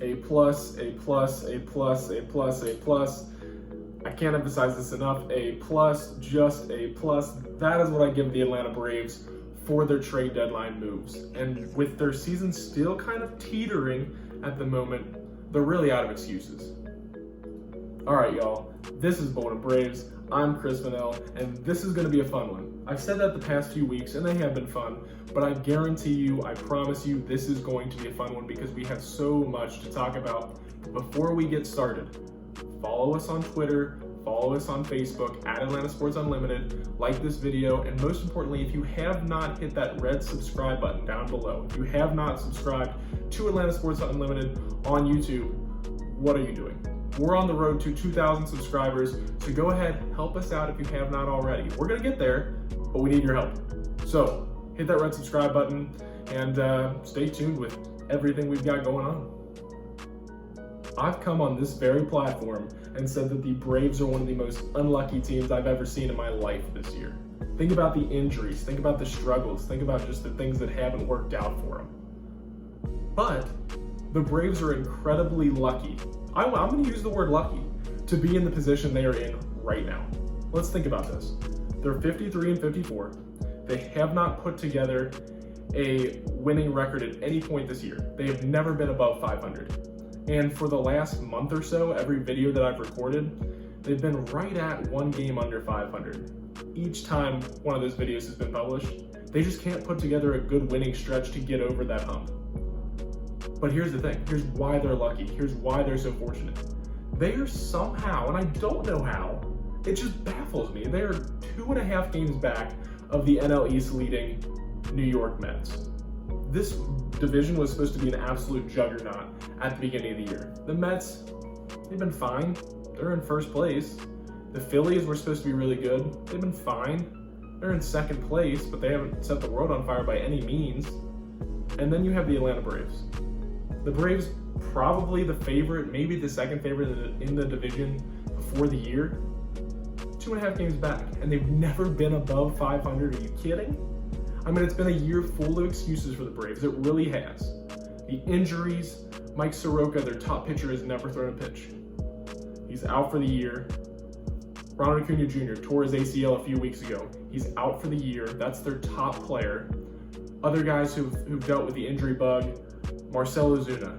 A plus, A plus, A plus, A plus, A plus. I can't emphasize this enough. A plus, just A plus. That is what I give the Atlanta Braves for their trade deadline moves. And with their season still kind of teetering at the moment, they're really out of excuses. All right, y'all. This is Bold and Braves. I'm Chris Vanell, and this is going to be a fun one. I've said that the past few weeks, and they have been fun, but I guarantee you, I promise you, this is going to be a fun one because we have so much to talk about. Before we get started, follow us on Twitter, follow us on Facebook, at Atlanta Sports Unlimited, like this video, and most importantly, if you have not hit that red subscribe button down below, if you have not subscribed to Atlanta Sports Unlimited on YouTube, what are you doing? We're on the road to 2,000 subscribers, so go ahead, help us out if you have not already. We're gonna get there, but we need your help. So hit that red subscribe button and stay tuned with everything we've got going on. I've come on this very platform and said that the Braves are one of the most unlucky teams I've ever seen in my life this year. Think about the injuries, think about the struggles, think about just the things that haven't worked out for them. But the Braves are incredibly lucky. I'm going to use the word lucky to be in the position they are in right now. Let's think about this. They're 53 and 54. They have not put together a winning record at any point this year. They have never been above 500. And for the last month or so, every video that I've recorded, they've been right at one game under 500. Each time one of those videos has been published, they just can't put together a good winning stretch to get over that hump. But here's the thing, here's why they're lucky, here's why they're so fortunate. They are somehow, and I don't know how, it just baffles me, they are 2.5 games back of the NL East leading New York Mets. This division was supposed to be an absolute juggernaut at the beginning of the year. The Mets, they've been fine, they're in first place. The Phillies were supposed to be really good, they've been fine. They're in second place, but they haven't set the world on fire by any means. And then you have the Atlanta Braves. The Braves, probably the favorite, maybe the second favorite in the division before the year. 2.5 games back, and they've never been above 500. Are you kidding? I mean, it's been a year full of excuses for the Braves. It really has. The injuries, Mike Soroka, their top pitcher, has never thrown a pitch. He's out for the year. Ronald Acuna Jr. tore his ACL a few weeks ago. He's out for the year. That's their top player. Other guys who've dealt with the injury bug, Marcell Ozuna,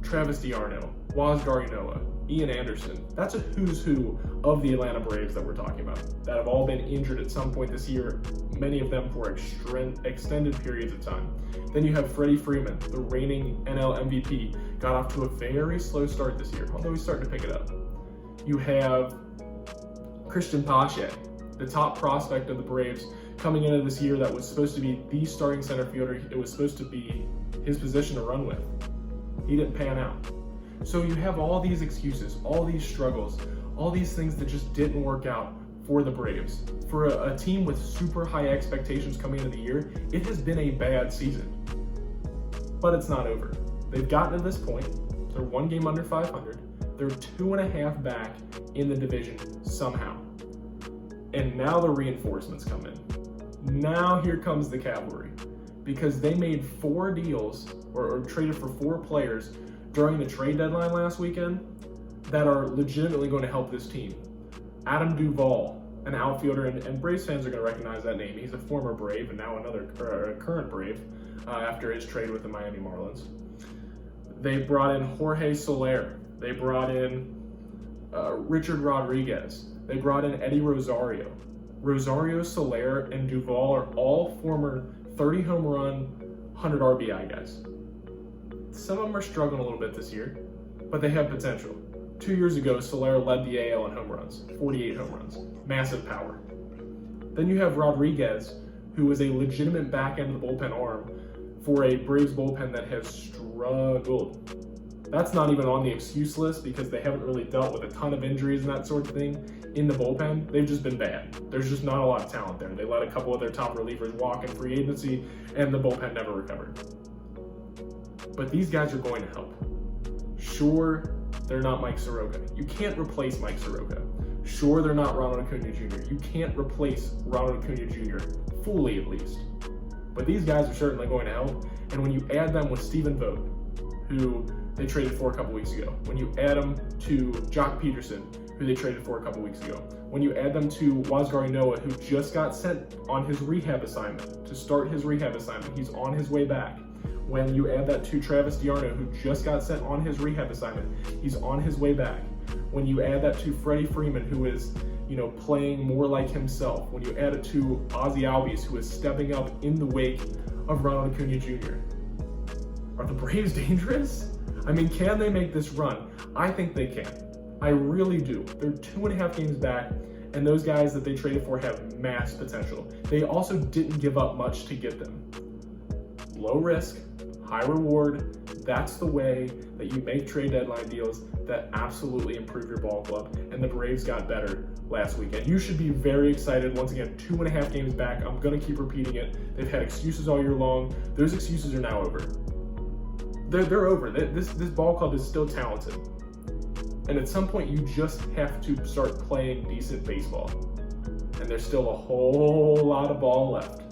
Travis d'Arnaud, Huascar Ynoa, Ian Anderson. That's a who's who of the Atlanta Braves that we're talking about, that have all been injured at some point this year, many of them for extended periods of time. Then you have Freddie Freeman, the reigning NL MVP, got off to a very slow start this year, although he's starting to pick it up. You have Christian Pache, the top prospect of the Braves, coming into this year that was supposed to be the starting center fielder. It was supposed to be his position to run with. He didn't pan out. So you have all these excuses, all these struggles, all these things that just didn't work out for the Braves. For a team with super high expectations coming into the year, it has been a bad season. But it's not over. They've gotten to this point. They're one game under 500. They're 2.5 back in the division somehow. And now the reinforcements come in. Now here comes the cavalry. Because they made 4 deals or traded for 4 players during the trade deadline last weekend that are legitimately going to help this team. Adam Duvall, an outfielder, and Braves fans are going to recognize that name. He's a former Brave and now a current Brave after his trade with the Miami Marlins. They brought in Jorge Soler. They brought in Richard Rodriguez. They brought in Eddie Rosario. Rosario, Soler, and Duvall are all former 30 home run, 100 RBI guys. Some of them are struggling a little bit this year, but they have potential. 2 years ago, Soler led the AL in home runs, 48 home runs, massive power. Then you have Rodriguez, who is a legitimate back end of the bullpen arm for a Braves bullpen that has struggled. That's not even on the excuse list because they haven't really dealt with a ton of injuries and that sort of thing in the bullpen. They've just been bad. There's just not a lot of talent there. They let a couple of their top relievers walk in free agency and the bullpen never recovered. But these guys are going to help. Sure, they're not Mike Soroka. You can't replace Mike Soroka. Sure, they're not Ronald Acuna Jr. You can't replace Ronald Acuna Jr. fully at least. But these guys are certainly going to help. And when you add them with Stephen Vogt, who they traded for a couple weeks ago. When you add him to Jock Peterson, who they traded for a couple weeks ago. When you add them to Wazgari Noah, who just got sent on his rehab assignment, to start his rehab assignment, he's on his way back. When you add that to Travis DeArno, who just got sent on his rehab assignment, he's on his way back. When you add that to Freddie Freeman, who is, playing more like himself. When you add it to Ozzie Albies, who is stepping up in the wake of Ronald Acuna Jr. Are the Braves dangerous? I mean, can they make this run? I think they can. I really do. They're 2.5 games back, and those guys that they traded for have mass potential. They also didn't give up much to get them. Low risk, high reward. That's the way that you make trade deadline deals that absolutely improve your ball club, and the Braves got better last weekend. You should be very excited. Once again, 2.5 games back. I'm going to keep repeating it. They've had excuses all year long. Those excuses are now over. They're over. This ball club is still talented. And at some point, you just have to start playing decent baseball. And there's still a whole lot of ball left.